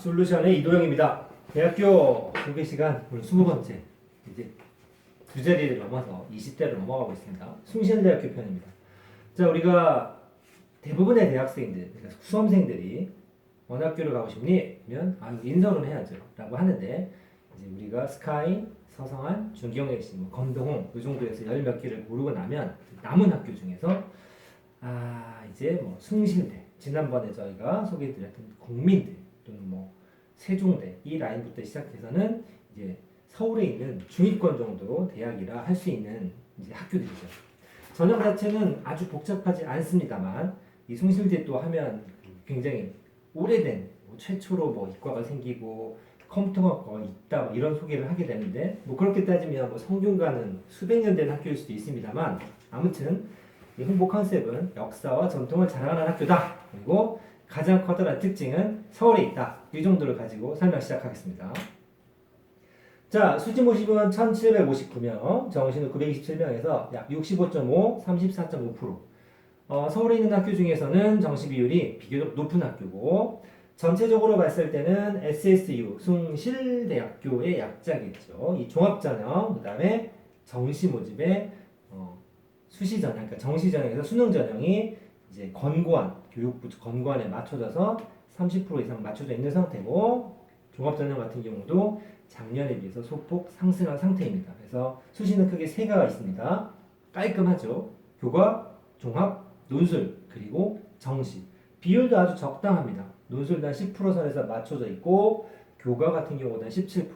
솔루션의 이도영입니다. 대학교 소개 시간 오늘 20번째. 이제 두 자리를 넘어서 20대로 넘어가고 있습니다. 숭실대학교 편입니다. 자, 우리가 대부분의 대학생들, 그러니까 수험생들이 어느 학교를 가고 싶니? 면 인서울 해야죠 라고 하는데, 이제 우리가 스카이, 서성한, 중경외시, 검동홍 이 정도에서 열 몇 개를 고르고 나면 남은 학교 중에서 이제 숭실대, 지난번에 저희가 소개해드렸던 국민대 또는 세종대 이 라인부터 시작해서는 이제 서울에 있는 중위권 정도 대학이라 할 수 있는 이제 학교들이죠. 전형 자체는 아주 복잡하지 않습니다만 이 숭실대 또 하면 굉장히 오래된 최초로 이과가 생기고 컴퓨터가 있다 이런 소개를 하게 되는데 그렇게 따지면 성균관은 수백 년 된 학교일 수도 있습니다만 아무튼 이 홍보 컨셉은 역사와 전통을 자랑하는 학교다. 그리고 가장 커다란 특징은 서울에 있다. 이 정도를 가지고 설명 시작하겠습니다. 자, 수지 모집은 1759명, 정시는 927명에서 약 65.5, 34.5%. 서울에 있는 학교 중에서는 정시 비율이 비교적 높은 학교고 전체적으로 봤을 때는 SSU, 숭실대학교의 약자겠죠. 이 종합전형, 그 다음에 정시 모집의 수시전형, 그러니까 정시전형에서 수능전형이 이제 권고안, 교육부 권고안에 맞춰져서 30% 이상 맞춰져 있는 상태고 종합전형 같은 경우도 작년에 비해서 소폭 상승한 상태입니다. 그래서 수시는 크게 세 가지가 있습니다. 깔끔하죠. 교과, 종합, 논술, 그리고 정시. 비율도 아주 적당합니다. 논술도 한 10% 선에서 맞춰져 있고 교과 같은 경우는 17%.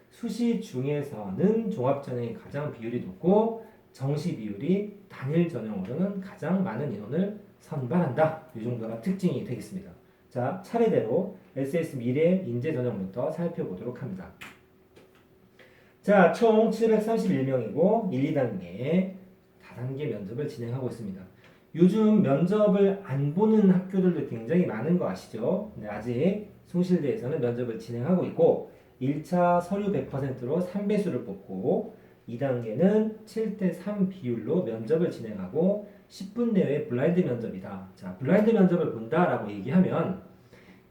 수시 중에서는 종합전형이 가장 비율이 높고 정시 비율이 단일 전형으로는 가장 많은 인원을 선발한다. 이 정도가 특징이 되겠습니다. 자, 차례대로 SS 미래 인재 전형부터 살펴보도록 합니다. 자, 총 731명이고 1, 2단계 다단계 면접을 진행하고 있습니다. 요즘 면접을 안 보는 학교들도 굉장히 많은 거 아시죠? 근데 아직 숭실대에서는 면접을 진행하고 있고 1차 서류 100%로 3배수를 뽑고 2단계는 7대3 비율로 면접을 진행하고 10분 내외 블라인드 면접이다. 자, 블라인드 면접을 본다라고 얘기하면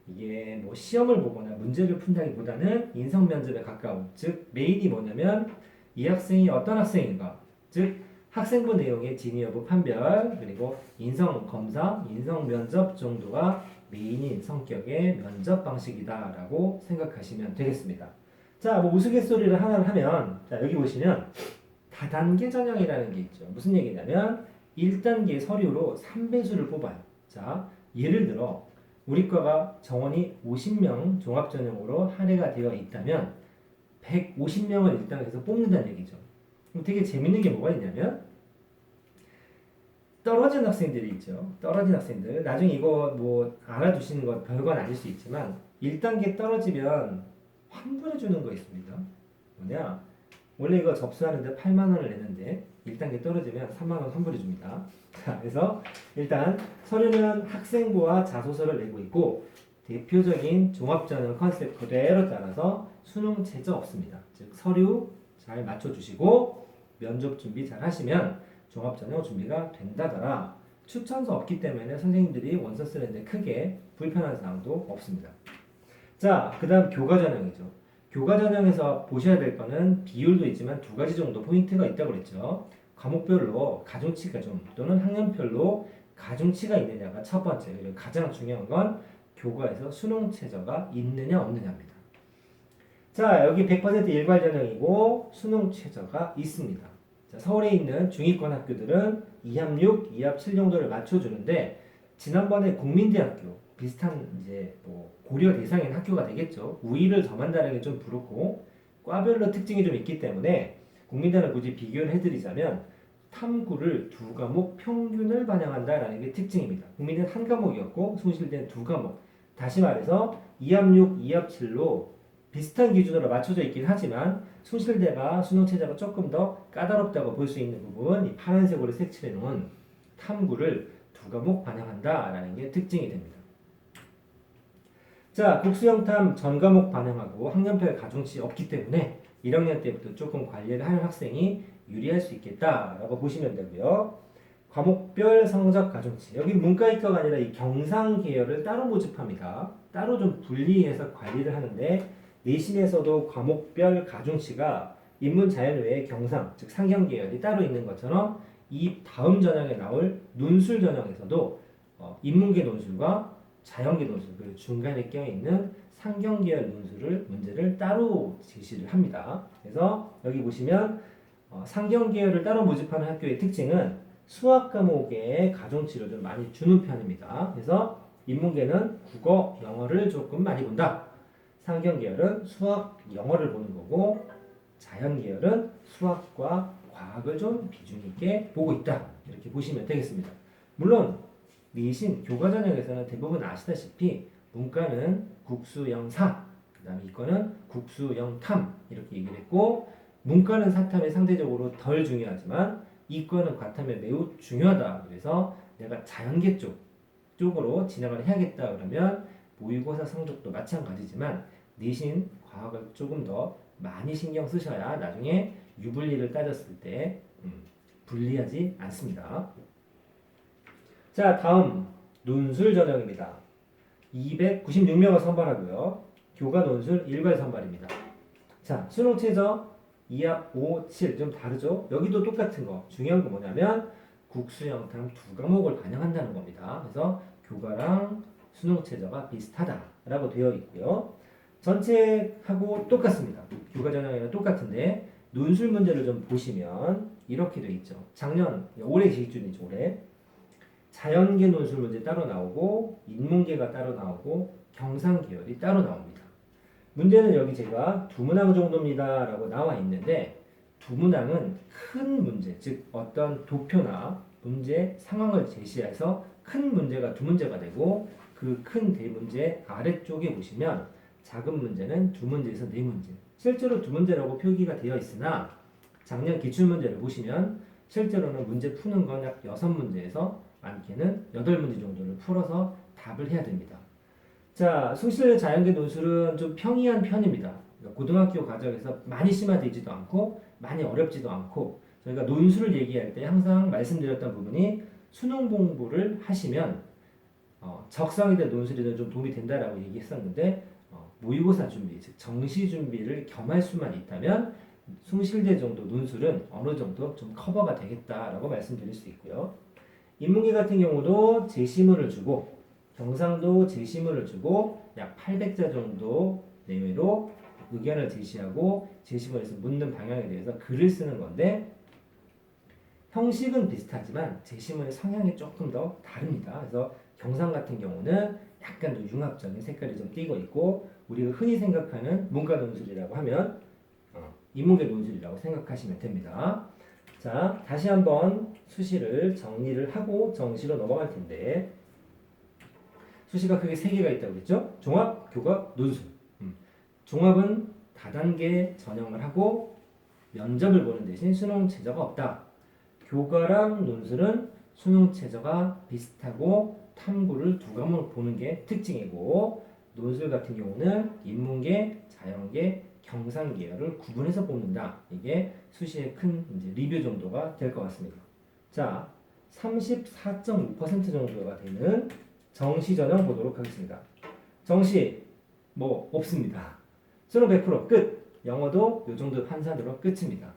이게 시험을 보거나 문제를 푼다기보다는 인성 면접에 가까운, 즉 메인이 뭐냐면 이 학생이 어떤 학생인가, 즉 학생부 내용의 진위 여부 판별, 그리고 인성 검사, 인성 면접 정도가 메인인 성격의 면접 방식이다라고 생각하시면 되겠습니다. 자, 우스갯소리를 하나를 하면, 자, 여기 보시면 다단계 전형이라는 게 있죠. 무슨 얘기냐면 1단계 서류로 3배수를 뽑아요. 자, 예를 들어 우리 과가 정원이 50명 종합전형으로 할애가 되어 있다면 150명을 1단계에서 뽑는다는 얘기죠. 되게 재밌는 게 뭐가 있냐면 떨어진 학생들이 있죠. 떨어진 학생들. 나중에 이거 알아두시는 거 별건 아닐 수 있지만 1단계 떨어지면 환불해 주는 거 있습니다. 뭐냐? 원래 이거 접수하는데 8만 원을 내는데 1단계 떨어지면 3만 원 환불해 줍니다. 자, 그래서 일단 서류는 학생부와 자소서를 내고 있고 대표적인 종합전형 컨셉 그대로 따라서 수능 최저 없습니다. 즉 서류 잘 맞춰주시고 면접 준비 잘 하시면 종합전형 준비가 된다더라. 추천서 없기 때문에 선생님들이 원서 쓰는데 크게 불편한 사항도 없습니다. 자, 그 다음 교과전형이죠. 교과전형에서 보셔야 될 거는 비율도 있지만 두 가지 정도 포인트가 있다고 그랬죠. 과목별로 가중치가 또는 학년별로 가중치가 있느냐가 첫 번째. 그리고 가장 중요한 건 교과에서 수능 최저가 있느냐 없느냐입니다. 자, 여기 100% 일괄전형이고 수능 최저가 있습니다. 자, 서울에 있는 중위권 학교들은 2합 6, 2합 7 정도를 맞춰주는데 지난번에 국민대학교 비슷한 이제 고려 대상인 학교가 되겠죠. 우위를 점한다는 게 좀 부럽고 과별로 특징이 좀 있기 때문에 국민대는 굳이 비교를 해드리자면 탐구를 두 과목 평균을 반영한다라는 게 특징입니다. 국민대는 한 과목이었고 숭실대는 두 과목. 다시 말해서 2합 6, 2합 7로 비슷한 기준으로 맞춰져 있긴 하지만 숭실대가 수능 체제가 조금 더 까다롭다고 볼 수 있는 부분, 이 파란색으로 색칠해 놓은 탐구를 두 과목 반영한다라는 게 특징이 됩니다. 자, 국수영탐 전 과목 반영하고 학년별 가중치 없기 때문에 1학년 때부터 조금 관리를 하는 학생이 유리할 수 있겠다라고 보시면 되고요. 과목별 성적 가중치. 여기 문과이과가 아니라 이 경상 계열을 따로 모집합니다. 따로 좀 분리해서 관리를 하는데 내신에서도 과목별 가중치가 인문 자연 외에 경상, 즉 상경 계열이 따로 있는 것처럼 이 다음 전형에 나올 논술 전형에서도 인문계 논술과 자연계 논술 그리고 중간에 껴있는 상경 계열 논술을 문제를 따로 제시를 합니다. 그래서 여기 보시면 상경 계열을 따로 모집하는 학교의 특징은 수학 과목에 가중치를 좀 많이 주는 편입니다. 그래서 인문계는 국어, 영어를 조금 많이 본다. 상경 계열은 수학, 영어를 보는 거고 자연 계열은 수학과 과학을 좀 비중 있게 보고 있다. 이렇게 보시면 되겠습니다. 물론 내신 교과 전형에서는 대부분 아시다시피 문과는 국수영사, 그 다음에 이과는 국수영탐 이렇게 얘기를 했고 문과는 사탐이 상대적으로 덜 중요하지만 이과는 과탐에 매우 중요하다. 그래서 내가 자연계 쪽으로 진학을 해야겠다 그러면 모의고사 성적도 마찬가지지만 내신 과학을 조금 더 많이 신경 쓰셔야 나중에 유불리를 따졌을 때 불리하지 않습니다. 자, 다음 논술 전형입니다. 296명을 선발하고요. 교과 논술 일괄 선발입니다. 자, 수능 최저 2합 5, 7 좀 다르죠? 여기도 똑같은 거. 중요한 건 뭐냐면 국수영탐 두 과목을 반영한다는 겁니다. 그래서 교과랑 수능 최저가 비슷하다라고 되어 있고요. 전체하고 똑같습니다. 교과 전형이랑 똑같은데 논술 문제를 좀 보시면 이렇게 되어 있죠. 올해 기준이죠. 올해. 자연계 논술 문제 따로 나오고 인문계가 따로 나오고 경상계열이 따로 나옵니다. 문제는 여기 제가 두문항 정도입니다 라고 나와 있는데 두문항은 큰 문제, 즉 어떤 도표나 문제 상황을 제시해서 큰 문제가 두 문제가 되고 그 큰 대문제 아래쪽에 보시면 작은 문제는 두 문제에서 네 문제. 실제로 두 문제라고 표기가 되어 있으나 작년 기출문제를 보시면 실제로는 문제 푸는 건 약 6문제에서 많게는 8문제 정도를 풀어서 답을 해야 됩니다. 자, 숭실 자연계 논술은 좀 평이한 편입니다. 그러니까 고등학교 과정에서 많이 심화되지도 않고 많이 어렵지도 않고 저희가 논술을 얘기할 때 항상 말씀드렸던 부분이 수능 공부를 하시면 적성이든 논술이든 좀 도움이 된다라고 얘기했었는데 모의고사 준비, 즉 정시 준비를 겸할 수만 있다면 숭실대 정도 논술은 어느 정도 좀 커버가 되겠다라고 말씀드릴 수 있고요. 인문계 같은 경우도 제시문을 주고 경상도 제시문을 주고 약 800자 정도 내외로 의견을 제시하고 제시문에서 묻는 방향에 대해서 글을 쓰는 건데 형식은 비슷하지만 제시문의 성향이 조금 더 다릅니다. 그래서 경상 같은 경우는 약간 더 융합적인 색깔이 좀 띄고 있고 우리가 흔히 생각하는 문과 논술이라고 하면 인문계 논술이라고 생각하시면 됩니다. 자, 다시 한번 수시를 정리를 하고 정시로 넘어갈 텐데 수시가 크게 3개가 있다고 했죠? 종합, 교과, 논술. 종합은 다단계 전형을 하고 면접을 보는 대신 수능 최저가 없다. 교과랑 논술은 수능 최저가 비슷하고 탐구를 두 과목을 보는 게 특징이고 논술 같은 경우는 인문계, 자연계, 경상계열을 구분해서 뽑는다. 이게 수시의 큰 이제 리뷰 정도가 될 것 같습니다. 자, 34.5% 정도가 되는 정시 전형 보도록 하겠습니다. 정시 뭐 없습니다. 수능 100% 끝. 영어도 이 정도 판단으로 끝입니다.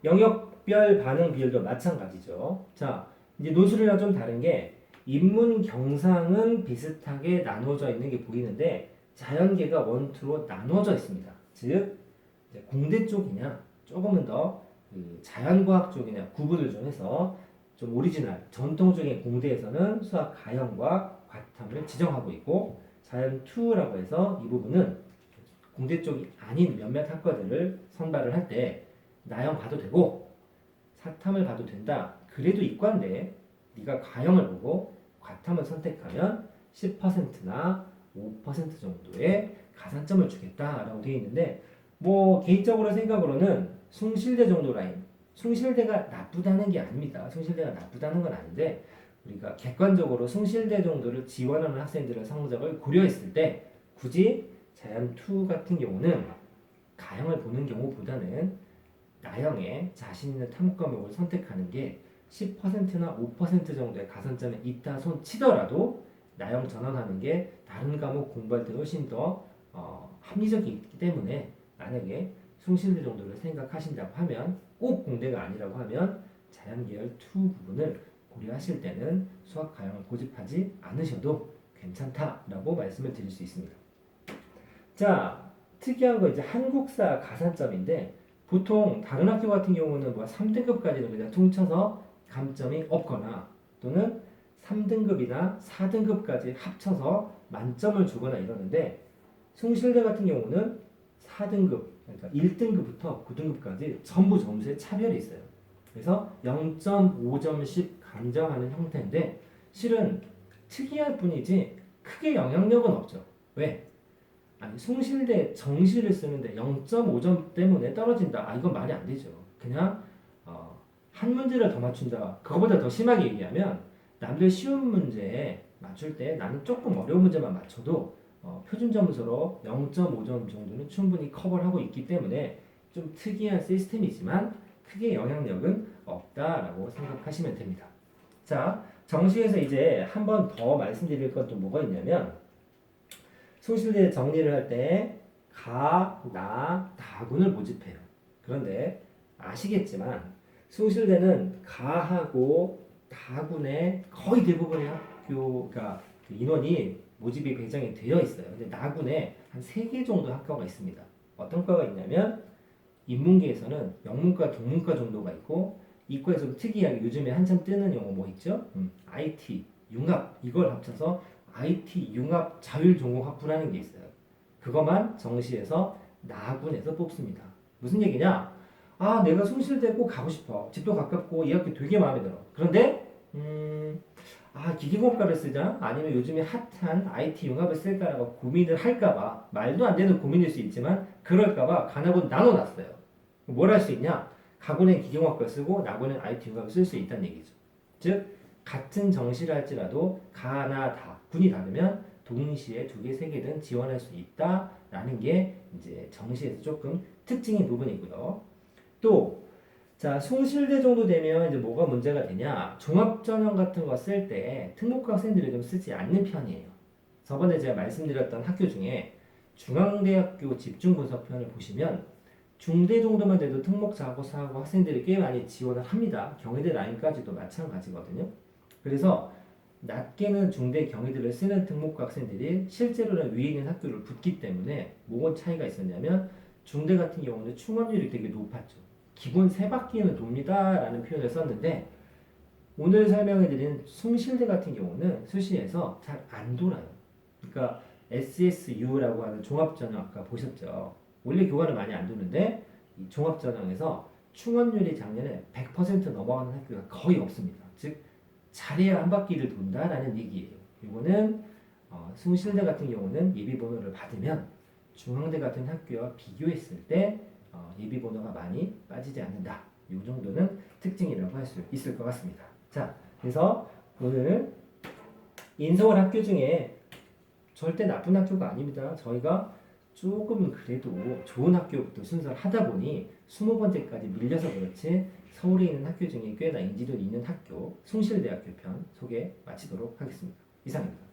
영역별 반응 비율도 마찬가지죠. 자, 이제 논술이랑 좀 다른 게 인문 경상은 비슷하게 나눠져 있는 게 보이는데 자연계가 원투로 나눠져 있습니다. 즉 공대 쪽이냐 조금은 더 자연과학 쪽이냐 구분을 좀 해서 좀 오리지널 전통적인 공대에서는 수학 가형과 과탐을 지정하고 있고 자연 2라고 해서 이 부분은 공대 쪽이 아닌 몇몇 학과들을 선발을 할 때 나형 봐도 되고 사탐을 봐도 된다. 그래도 이과인데 네가 가형을 보고 과탐을 선택하면 10%나 5% 정도의 가산점을 주겠다라고 되어 있는데 뭐 개인적으로 생각으로는 숭실대 정도 라인 숭실대가 나쁘다는 게 아닙니다. 숭실대가 나쁘다는 건 아닌데 우리가 객관적으로 숭실대 정도를 지원하는 학생들의 성적을 고려했을 때 굳이 자연2 같은 경우는 가형을 보는 경우보다는 나형에 자신 있는 탐구 과목을 선택하는 게 10%나 5% 정도의 가산점이 있다 손 치더라도 나영 전환하는 게 다른 과목 공부할 때 훨씬 더 합리적이기 때문에 만약에 숭실대 정도를 생각하신다고 하면 꼭 공대가 아니라고 하면 자연계열 2 부분을 고려하실 때는 수학 가형을 고집하지 않으셔도 괜찮다라고 말씀을 드릴 수 있습니다. 자, 특이한 거 이제 한국사 가산점인데 보통 다른 학교 같은 경우는 뭐 3등급까지는 그냥 퉁쳐서 감점이 없거나 또는 3등급이나 4등급까지 합쳐서 만점을 주거나 이러는데 숭실대 같은 경우는 4등급, 그러니까 1등급부터 9등급까지 전부 점수에 차별이 있어요. 그래서 0.5점씩 감점하는 형태인데 실은 특이할 뿐이지 크게 영향력은 없죠. 왜? 아니 숭실대 정시를 쓰는데 0.5점 때문에 떨어진다. 아 이건 말이 안 되죠. 그냥 한 문제를 더 맞춘다. 그거보다 더 심하게 얘기하면 남들 쉬운 문제에 맞출 때 나는 조금 어려운 문제만 맞춰도 표준 점수로 0.5점 정도는 충분히 커버를 하고 있기 때문에 좀 특이한 시스템이지만 크게 영향력은 없다라고 생각하시면 됩니다. 자, 정시에서 이제 한 번 더 말씀드릴 건 또 뭐가 있냐면 숭실대 정리를 할 때 가, 나, 다군을 모집해요. 그런데 아시겠지만 숭실대는 가하고 다군의 거의 대부분의 학교가 그 인원이 모집이 굉장히 되어 있어요. 근데 나군에 한 3개 정도 학과가 있습니다. 어떤 과가 있냐면 인문계에서는 영문과, 동문과 정도가 있고 이과에서도 특이하게 요즘에 한참 뜨는 용어 뭐 있죠? IT, 융합 이걸 합쳐서 IT 융합 자율전공학부라는 게 있어요. 그것만 정시에서 나군에서 뽑습니다. 무슨 얘기냐? 아 내가 숭실대 꼭 가고 싶어. 집도 가깝고 이 학교 되게 마음에 들어. 그런데 기계공학과를 쓰자 아니면 요즘에 핫한 IT 융합을 쓸까라고 고민을 할까봐 말도 안 되는 고민일 수 있지만 그럴까봐 간학은 나눠놨어요. 뭘 할 수 있냐? 가군은 기계공학과 쓰고 나군은 IT 융합을 쓸 수 있다는 얘기죠. 즉 같은 정시를 할지라도 가나 다 군이 다르면 동시에 2개, 3개든 지원할 수 있다라는 게 이제 정시에서 조금 특징인 부분이고요. 또 자, 숭실대 정도 되면 이제 뭐가 문제가 되냐? 종합전형 같은 거 쓸 때 특목고 학생들이 좀 쓰지 않는 편이에요. 저번에 제가 말씀드렸던 학교 중에 중앙대학교 집중분석편을 보시면 중대 정도만 돼도 특목 자고사하고 학생들이 꽤 많이 지원을 합니다. 경희대 라인까지도 마찬가지거든요. 그래서 낮게는 중대 경희대를 쓰는 특목고 학생들이 실제로는 위에 있는 학교를 붙기 때문에 뭐가 차이가 있었냐면 중대 같은 경우는 충원율이 되게 높았죠. 기본 3바퀴는 돕니다 라는 표현을 썼는데 오늘 설명해드린 숭실대 같은 경우는 수시에서 잘 안 돌아요. 그러니까 SSU라고 하는 종합전형 아까 보셨죠. 원래 교과는 많이 안 도는데 이 종합전형에서 충원율이 작년에 100% 넘어가는 학교가 거의 없습니다. 즉 잘해야 한 바퀴를 돈다라는 얘기예요. 이거는 숭실대 같은 경우는 예비번호를 받으면 중앙대 같은 학교와 비교했을 때 예비번호가 많이 빠지지 않는다. 이 정도는 특징이라고 할 수 있을 것 같습니다. 자, 그래서 오늘 인서울 학교 중에 절대 나쁜 학교가 아닙니다. 저희가 조금 그래도 좋은 학교부터 순서를 하다 보니 20번째까지 밀려서 그렇지 서울에 있는 학교 중에 꽤나 인지도 있는 학교 숭실대학교 편 소개 마치도록 하겠습니다. 이상입니다.